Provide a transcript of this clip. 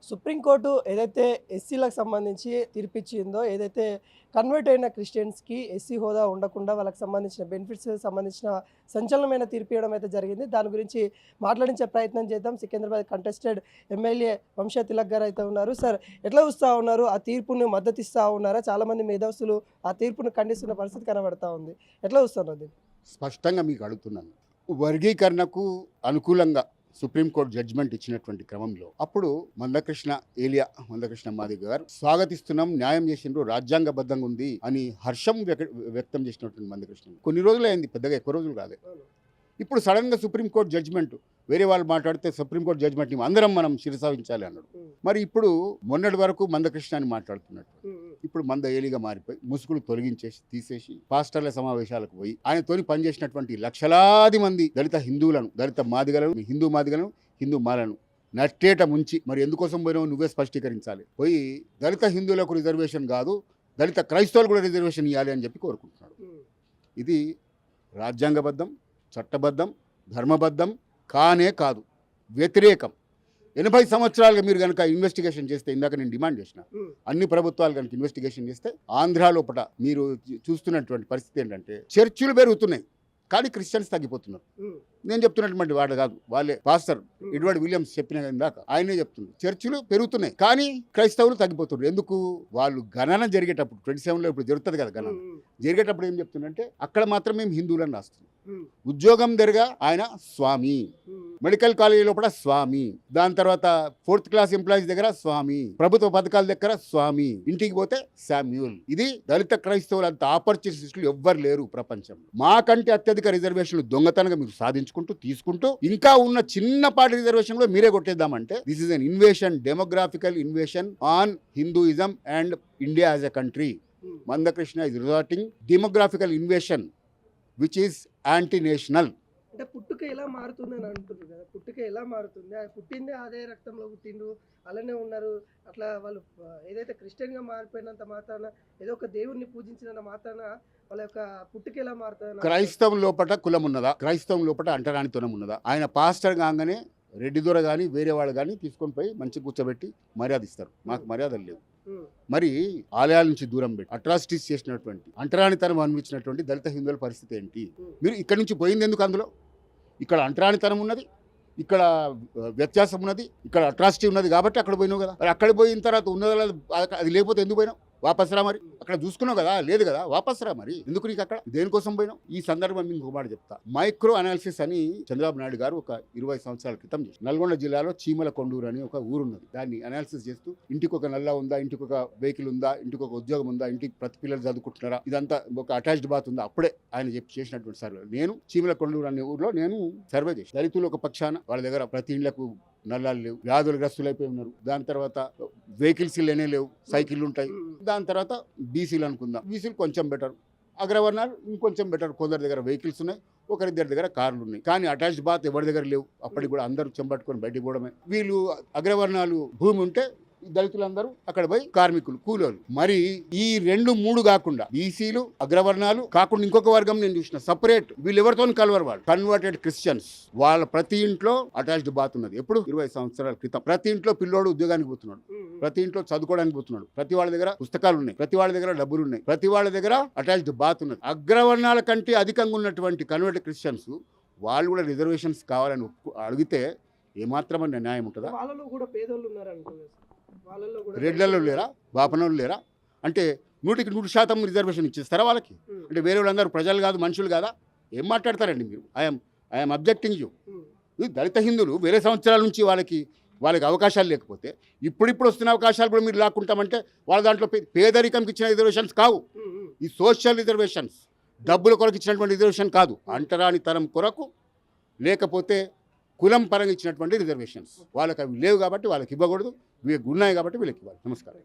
Supreme court ఏదైతే ఎస్సీలకు సంబంధించి తీర్పిచ్చిందో, ఏదైతే కన్వర్ట్ అయిన క్రిస్టియన్స్‌కి ఎస్సీ హోదా ఉండకుండా వాళ్ళకి సంబంధించిన బెనిఫిట్స్ సంబంధించిన సంచలనమైన తీర్పు ఇవ్వడం అయితే జరిగింది. దాని గురించి మాట్లాడించే ప్రయత్నం చేద్దాం. సికింద్రాబాద్ కంటెస్టెడ్ ఎమ్మెల్యే వంశా తిలక్ గారు అయితే ఉన్నారు. సార్, ఎట్లా చూస్తా ఉన్నారు? ఆ తీర్పుని మద్దతిస్తా ఉన్నారా? చాలామంది మేధావులు ఆ తీర్పును ఖండిస్తున్న పరిస్థితి కనబడతా ఉంది. ఎట్లా చూస్తున్నారు దీన్ని? స్పష్టంగా మీకు అడుగుతున్నాను. వర్గీకరణకు అనుకూలంగా సుప్రీంకోర్టు జడ్జిమెంట్ ఇచ్చినటువంటి క్రమంలో అప్పుడు మందకృష్ణ మాదిగ గారు స్వాగతిస్తున్నాం, న్యాయం చేసిండ్రు, రాజ్యాంగబద్ధంగా ఉంది అని హర్షం వ్యక్తం చేసినటువంటి మందకృష్ణ కొన్ని రోజులు అయింది, పెద్దగా ఎక్కువ రోజులు కాదు. ఇప్పుడు సడన్గా సుప్రీంకోర్టు జడ్జిమెంట్, వేరే వాళ్ళు మాట్లాడితే సుప్రీంకోర్టు జడ్జిమెంట్ని అందరం మనం శిరసావించాలి అన్నాడు. మరి ఇప్పుడు మొన్నటి వరకు మందకృష్ణ అని మాట్లాడుతున్నట్టు ఇప్పుడు మంద ఏలిగా మారిపోయి ముసుగులు తొలగించేసి తీసేసి పాస్టర్ల సమావేశాలకు పోయి ఆయనతోని పనిచేసినటువంటి లక్షలాది మంది దళిత హిందువులను, దళిత మాదిగలను, హిందూ మాలను నట్టేట ముంచి, మరి ఎందుకోసం పోయినావు నువ్వే స్పష్టీకరించాలి. పోయి దళిత హిందువులకు రిజర్వేషన్ కాదు, దళిత క్రైస్తవులు కూడా రిజర్వేషన్ ఇవ్వాలి అని చెప్పి కోరుకుంటున్నాడు. ఇది రాజ్యాంగబద్ధం, చట్టబద్ధం, ధర్మబద్ధం కానే కాదు, వ్యతిరేకం. 80 సంవత్సరాలుగా మీరు కనుక ఇన్వెస్టిగేషన్ చేస్తే, ఇందాక నేను డిమాండ్ చేసిన అన్ని ప్రభుత్వాలు కనుక ఇన్వెస్టిగేషన్ చేస్తే ఆంధ్ర లోపల మీరు చూస్తున్నటువంటి పరిస్థితి ఏంటంటే చర్చిలు పెరుగుతున్నాయి కానీ క్రిస్టియన్స్ తగ్గిపోతున్నారు. నేను చెప్తున్నటువంటి వాడు కాదు, వాళ్ళే పాస్టర్ ఎడ్వర్డ్ విలియమ్స్ చెప్పిన ఇందాక ఆయనే చెప్తున్నారు. చర్చిలు పెరుగుతున్నాయి కానీ క్రైస్తవులు తగ్గిపోతున్నారు. ఎందుకు? వాళ్ళు గణన జరిగేటప్పుడు 27లో ఇప్పుడు జరుగుతుంది కదా గణన, జరిగేటప్పుడు ఏం చెప్తుందంటే అక్కడ మాత్రం మేము హిందువులని రాస్తున్నాం. ఉద్యోగం దగ్గర ఆయన స్వామి, మెడికల్ కాలేజీ లోపల స్వామి, దాని తర్వాత 4th క్లాస్ ఎంప్లాయీస్ దగ్గర స్వామి, ప్రభుత్వ పథకాల దగ్గర స్వామి, ఇంటికి పోతే శామ్యూల్. ఇది దళిత క్రైస్తవులు అంత ఆపర్చునిస్టులు ఎవ్వరు లేరు ప్రపంచంలో. మాకంటే అత్యధిక రిజర్వేషన్లు దొంగతనంగా మీరు సాధించుకుంటూ తీసుకుంటూ ఇంకా ఉన్న చిన్నపాటి రిజర్వేషన్ లో మీరే కొట్టేద్దామంటే this is an invasion, demographical invasion on Hinduism and India as a country. Mandakrishna is resorting demographical invasion which is anti national. అంటే పుట్టుక ఎలా మారుతుంది అని అంటున్నారు కదా, పుట్టుక ఎలా మారుతుంది? పుట్టిందే అదే రక్తంలో పుట్టిండ్రు, అలానే ఉన్నారు. అట్లా వాళ్ళు ఏదైతే క్రిస్టియన్గా మారిపోయినంత మాత్రాన, ఏదో ఒక దేవుణ్ణి పూజించినంత మాత్రాన వాళ్ళ యొక్క పుట్టుక ఎలా మారుతుంది? క్రైస్తవం లోపల కులం ఉన్నదా? క్రైస్తవం లోపల అంటరానితనం ఉన్నదా? ఆయన పాస్టర్ కాగానే రెడ్డి దొర కానీ వేరే వాళ్ళు కానీ తీసుకొని పోయి మంచి కూర్చోబెట్టి మర్యాద ఇస్తారు. మాకు మర్యాదలు లేవు. మరి ఆలయాల నుంచి దూరం పెట్టి అట్రాసిటీస్ చేసినటువంటి, అంటరానితనం అనిపించినటువంటి దళిత హిందువుల పరిస్థితి ఏంటి? మీరు ఇక్కడి నుంచి పోయింది ఎందుకు? అందులో ఇక్కడ అంటరానితనం ఉన్నది, ఇక్కడ వ్యత్యాసం ఉన్నది, ఇక్కడ అట్రాసిటీ ఉన్నది కాబట్టి అక్కడ పోయినావు కదా. మరి అక్కడ పోయిన తర్వాత ఉన్నది అది లేకపోతే ఎందుకు పోయినావు? వాపస్ రా. మరి అక్కడ చూసుకున్నావు కదా, లేదు కదా, వాపస్ రా. మరి ఎందుకు నీకు అక్కడ? దేనికోసం పోయినావు? ఈ సందర్భం ఇంకో మాట చెప్తా. మైక్రో అనాలిసిస్ అని చంద్రబాబు నాయుడు గారు ఒక 20 సంవత్సరాల క్రితం చేసి, నల్గొండ జిల్లాలో చీమల కొండూరు అని ఒక ఊరున్నది, దాన్ని అనాలిసిస్ చేస్తూ ఇంటికి ఒక నల్లా ఉందా, ఇంటికి ఒక వెహికల్ ఉందా, ఇంటికి ఒక ఉద్యోగం ఉందా, ఇంటికి ప్రతి పిల్లలు చదువుకుంటున్నారా, ఇదంతా ఒక అటాచ్డ్ బాత్ ఉందా, అప్పుడే ఆయన చేసినటువంటి సర్వే. నేను చీమల కొండూరు అనే ఊర్లో నేను సర్వే చేసి, దళితులు ఒక పక్షాన వాళ్ళ దగ్గర ప్రతి ఇళ్లకు నల్లాలు లేవు, వ్యాధులు గ్రస్తులైపోయి ఉన్నారు, దాని తర్వాత వెహికల్స్ లేనే లేవు, సైకిళ్ళు ఉంటాయి. దాని తర్వాత బీసీలు అనుకుందాం, బీసీలు కొంచెం బెటర్, అగ్రవర్ణాలు ఇంకొంచెం బెటర్. కొందరి దగ్గర వెహికల్స్ ఉన్నాయి, ఒకరిద్దరి దగ్గర కార్లు ఉన్నాయి, కానీ అటాచ్డ్ బాత్ ఎవరి దగ్గర లేవు. అప్పటికి కూడా అందరూ చెంబట్టుకొని బయటికి పోవడమే. వీళ్ళు అగ్రవర్ణాలు భూమి ఉంటే దళితులందరూ అక్కడ పోయి కార్మికులు, కూలోళ్ళు. మరి ఈ 2-3 కాకుండా బీసీలు, అగ్రవర్ణాలు కాకుండా ఇంకొక వర్గం నేను చూసిన సపరేట్, వీళ్ళు ఎవరితో కలవరు, వాళ్ళు కన్వర్టెడ్ క్రిస్టియన్స్. వాళ్ళ ప్రతి ఇంట్లో అటాచ్డ్ బాత్ ఉన్నది. ఎప్పుడు? 20 సంవత్సరాల క్రితం. ప్రతి ఇంట్లో పిల్లోడు ఉద్యోగానికి పోతున్నాడు, ప్రతి ఇంట్లో చదువుకోవడానికి పోతున్నాడు, ప్రతి వాళ్ళ దగ్గర పుస్తకాలు ఉన్నాయి, ప్రతి వాళ్ళ దగ్గర డబ్బులు ఉన్నాయి, ప్రతి వాళ్ళ దగ్గర అటాచ్డ్ బాత్ ఉన్నది. అగ్రవర్ణాల కంటే అధికంగా ఉన్నటువంటి కన్వర్టెడ్ క్రిస్టియన్స్ వాళ్ళు కూడా రిజర్వేషన్స్ కావాలని అడిగితే ఏమాత్రమైన న్యాయం ఉంటుందా? వాళ్ళలో కూడా పేదోళ్ళు ఉన్నారు, రెడ్లలో లేరా, బాపనోళ్ళు లేరా? అంటే 100% రిజర్వేషన్ ఇచ్చేస్తారా వాళ్ళకి? అంటే వేరే వాళ్ళందరూ ప్రజలు కాదు, మనుషులు కాదా? ఏం మాట్లాడతారండి మీరు? I'm objecting you. దళిత హిందువులు వేరే సంవత్సరాల నుంచి వాళ్ళకి అవకాశాలు లేకపోతే ఇప్పుడు వస్తున్న అవకాశాలు కూడా మీరు లాక్కుంటామంటే వాళ్ళ దాంట్లో పేదరికంకి ఇచ్చిన రిజర్వేషన్స్ కావు. ఈ సోషల్ రిజర్వేషన్స్, డబ్బుల కొరకు ఇచ్చినటువంటి రిజర్వేషన్ కాదు, అంటరాని తరం కొరకు లేకపోతే కులం పరంగా ఇచ్చినటువంటి రిజర్వేషన్స్. వాళ్ళకి అవి లేవు కాబట్టి వాళ్ళకి ఇవ్వకూడదు, వీళ్ళకి ఉన్నాయి కాబట్టి వీళ్ళకి ఇవ్వాలి. నమస్కారం.